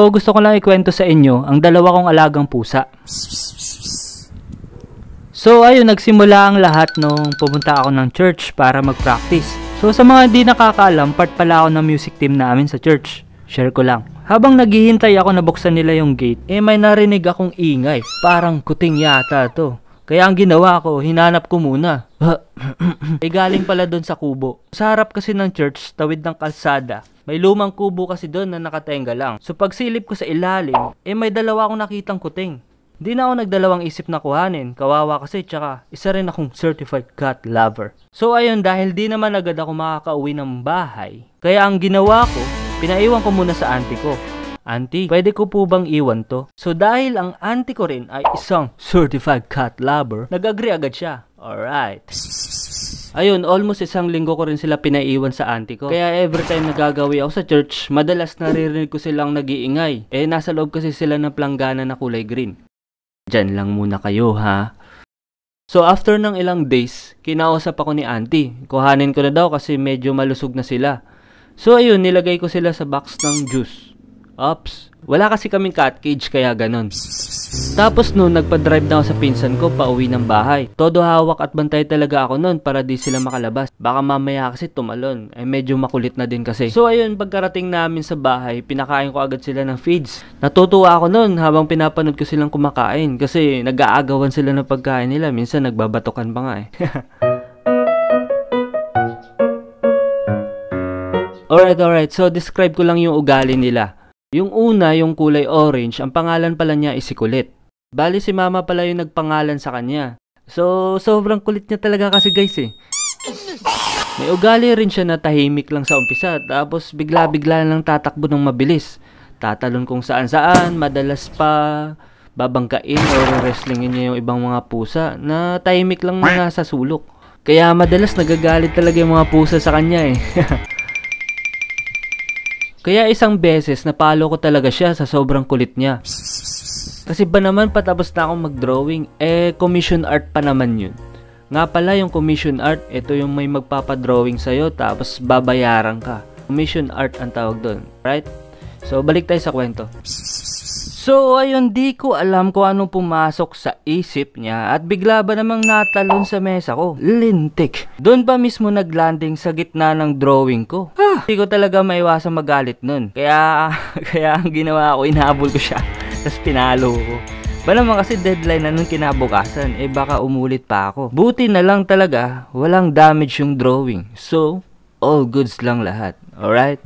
So, gusto ko lang ikwento sa inyo ang dalawa kong alagang pusa. So, ayun, nagsimula ang lahat nung pumunta ako ng church para mag-practice. So, sa mga hindi nakakaalam, part pala ako ng music team namin sa church. Share ko lang. Habang naghihintay ako na buksan nila yung gate, may narinig akong ingay. Parang kuting yata to. Kaya ang ginawa ko, hinanap ko muna. Galing pala doon sa kubo. Sa harap kasi ng church, tawid ng kalsada. May lumang kubo kasi doon na nakatenga lang. So pagsilip ko sa ilalim, may dalawa akong nakitang kuting. Di na ako nagdalawang isip na kuhanin. Kawawa kasi, tsaka isa rin akong certified cat lover. So ayun, dahil di naman agad ako makakauwi ng bahay, kaya ang ginawa ko, pinaiwan ko muna sa auntie ko. Auntie, pwede ko po bang iwan to? So dahil ang auntie ko rin ay isang certified cat lover, nag-agree agad siya. Alright. Ayun, almost 1 linggo ko rin sila pinaiwan sa auntie ko. Kaya every time nagagawi ako sa church, madalas naririnig ko silang nag-iingay. Nasa loob kasi sila ng planggana na kulay green. Diyan lang muna kayo ha. So after ng ilang days, kinausap ako ni auntie. Kuhanin ko na daw kasi medyo malusog na sila. So ayun, nilagay ko sila sa box ng juice. Ops, wala kasi kaming cat cage kaya ganon. Tapos noon, nagpa-drive na ako sa pinsan ko pauwi ng bahay. Todo hawak at bantay talaga ako noon para di sila makalabas. Baka mamaya kasi tumalon. Medyo makulit na din kasi. So ayun, pagkarating namin sa bahay, pinakain ko agad sila ng feeds. Natutuwa ako noon habang pinapanood ko silang kumakain kasi nag-aagawan sila ng pagkain nila. Minsan nagbabatukan pa nga Alright. So describe ko lang yung ugali nila. Yung una, yung kulay orange, ang pangalan pala niya is si Kulit. Bali si mama pala yung nagpangalan sa kanya. So, sobrang kulit niya talaga kasi guys May ugali rin siya na tahimik lang sa umpisa, tapos bigla-bigla lang tatakbo ng mabilis. Tatalon kung saan-saan, madalas pa babangkain o wrestlingin niya yung ibang mga pusa na tahimik lang na nasa sulok. Kaya madalas nagagalit talaga yung mga pusa sa kanya Kaya isang beses, napalo ko talaga siya sa sobrang kulit niya. Kasi ba naman patapos na akong mag-drawing, commission art pa naman yun. Nga pala yung commission art, ito yung may magpapadrawing sa'yo tapos babayaran ka. Commission art ang tawag doon, right? So, balik tayo sa kwento. So, ayun, di ko alam kung anong pumasok sa isip niya at bigla ba namang natalon sa mesa ko. Lintik. Doon pa mismo naglanding sa gitna ng drawing ko. Hindi ko talaga maiwasang magalit nun. Kaya ang ginawa ko, inahabol ko siya. Tapos pinalo ko. Ba naman kasi deadline na nung kinabukasan, baka umulit pa ako. Buti na lang talaga, walang damage yung drawing. So, all goods lang lahat. Alright?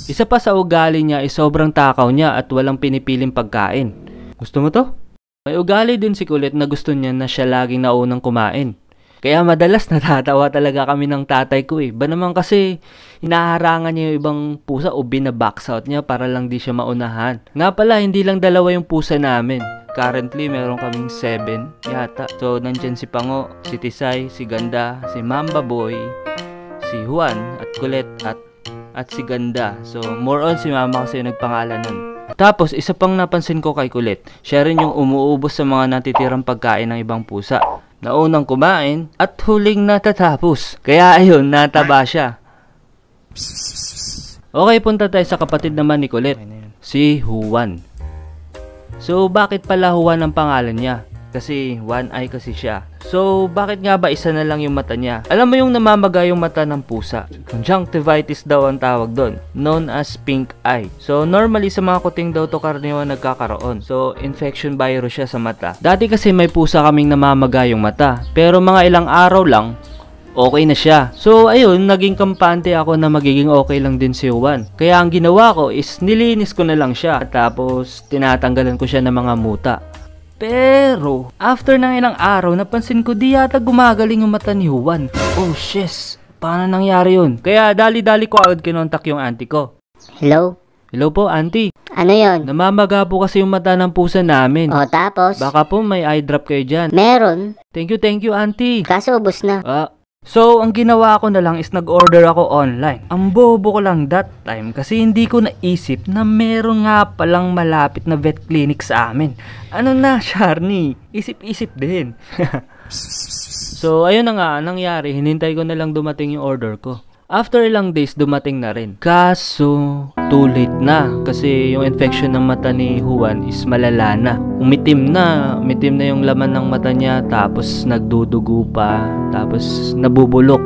Isa pa sa ugali niya ay sobrang takaw niya at walang pinipiling pagkain. Gusto mo to? May ugali din si Kulit na gusto niya na siya laging naunang kumain. Kaya madalas natatawa talaga kami ng tatay ko Ba naman kasi hinaharangan niya yung ibang pusa o binabox out niya para lang di siya maunahan. Nga pala, hindi lang dalawa yung pusa namin. Currently, meron kaming 7 yata. So, nandyan si Pango, si Tisay, si Ganda, si Mamba Boy, si Juan at Kulit at si Ganda. So, more on si Mama kasi yung nagpangalan nun. Tapos, isa pang napansin ko kay Kulit. Siya rin yung umuubos sa mga natitirang pagkain ng ibang pusa. Naunang kumain at huling natatapos. Kaya ayun, nataba siya. Okay, punta tayo sa kapatid naman ni Kulit. Si Juan. So, bakit pala Juan ang pangalan niya? Kasi one eye kasi siya. So, bakit nga ba isa na lang yung mata niya? Alam mo yung namamaga yung mata ng pusa? Conjunctivitis daw ang tawag doon, known as pink eye. So, normally sa mga kuting daw to karaniwan nagkakaroon. So, infection virus siya sa mata. Dati kasi may pusa kaming namamaga yung mata. Pero mga ilang araw lang, okay na siya. So, ayun, naging kampante ako na magiging okay lang din si Juan. Kaya ang ginawa ko is nilinis ko na lang siya. Tapos, tinatanggalan ko siya ng mga muta. Pero, after ng ilang araw, napansin ko di yata gumagaling yung mata ni Juan. Oh, shiz. Paano nangyari yun? Kaya dali-dali ko agad kinontak yung auntie ko. Hello? Hello po, auntie. Ano yon? Namamaga po kasi yung mata ng pusa namin. O, tapos? Baka po may eye drop kayo dyan. Meron. Thank you, auntie. Kaso ubos na. So, ang ginawa ko na lang is nag-order ako online. Ang bobo ko lang that time kasi hindi ko naisip na meron nga palang malapit na vet clinic sa amin. Ano na, Sharny? Isip-isip din. So, ayun na nga, nangyari. Hinintay ko na lang dumating yung order ko. After ilang days, dumating na rin. Kaso, too late na. Kasi yung infection ng mata ni Juan is malala na. Umitim na yung laman ng mata niya. Tapos nagdudugo pa. Tapos nabubulok.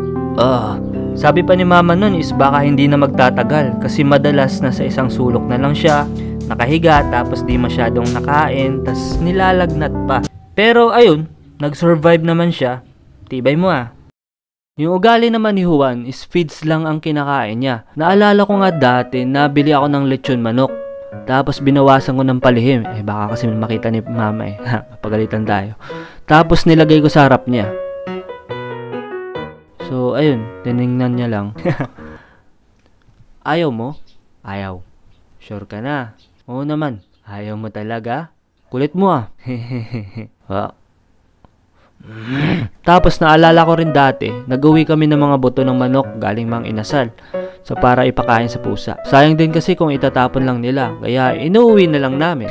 Sabi pa ni mama nun is baka hindi na magtatagal. Kasi madalas nasa isang sulok na lang siya. Nakahiga, tapos di masyadong nakain. Tapos nilalagnat pa. Pero ayun, nag-survive naman siya. Tibay mo Yung ugali naman ni Juan is feeds lang ang kinakain niya. Naalala ko nga dati, nabili ako ng lechon manok. Tapos binawasan ko ng palihim. Baka kasi makita ni mama Pagalitan tayo. Tapos nilagay ko sa harap niya. So, ayun. Tinignan niya lang. Ayaw mo? Ayaw. Sure ka na? Oo naman. Ayaw mo talaga? Kulit mo Tapos naalala ko rin dati, nag-uwi kami ng mga buto ng manok galing Mang Inasal. So para ipakain sa pusa. Sayang din kasi kung itatapon lang nila, kaya inuuwi na lang namin.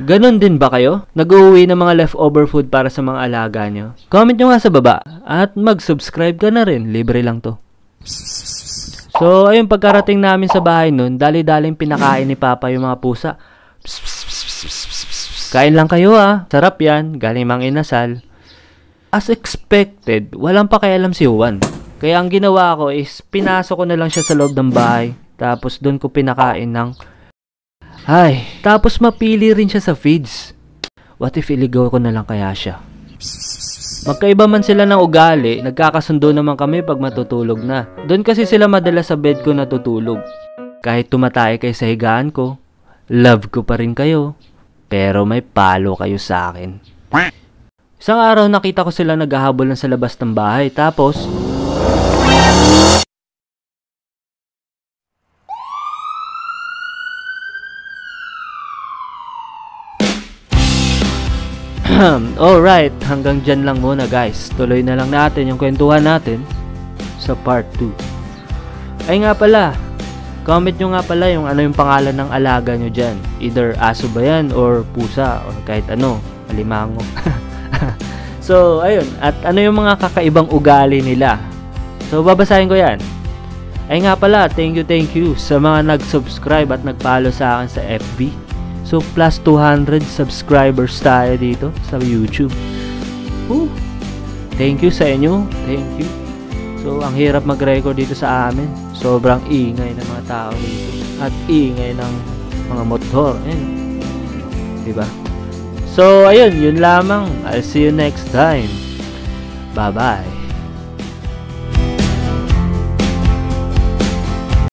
Ganon din ba kayo? Nag-uwi ng mga leftover food para sa mga alaga nyo? Comment nyo nga sa baba at mag-subscribe ka na rin, libre lang to. So ayun, pagkarating namin sa bahay nun, dali-daling pinakain ni Papa yung mga pusa. Kain lang kayo sarap yan, galing Mang Inasal. As expected, walang pakialam si Juan. Kaya ang ginawa ko is pinasok ko na lang siya sa loob ng bahay. Tapos doon ko pinakain ng tapos mapili rin siya sa feeds. What if iligaw ko na lang kaya siya? Magkaiba man sila ng ugali, nagkakasundo naman kami pag matutulog na. Doon kasi sila madalas sa bed ko natutulog. Kahit tumatay kayo sa higaan ko, love ko pa rin kayo. Pero may palo kayo sa akin. Isang araw nakita ko sila naghahabol sa labas ng bahay. Tapos alright, hanggang dyan lang muna guys. Tuloy na lang natin yung kwentuhan natin sa part 2. Ay nga pala, comment nyo nga pala yung ano yung pangalan ng alaga nyo dyan. Either aso ba yan or pusa or kahit ano, alimango. So, ayun. At ano yung mga kakaibang ugali nila? So, babasahin ko yan. Ay nga pala, thank you sa mga nag-subscribe at nag-follow sa akin sa FB. So, plus 200 subscribers tayo dito sa YouTube. Thank you sa inyo. Thank you. So, ang hirap mag-record dito sa amin. Sobrang ingay ng mga tao dito. At ingay ng mga motor. Ayun. Diba? So, ayun, yun lamang. I'll see you next time. Bye-bye.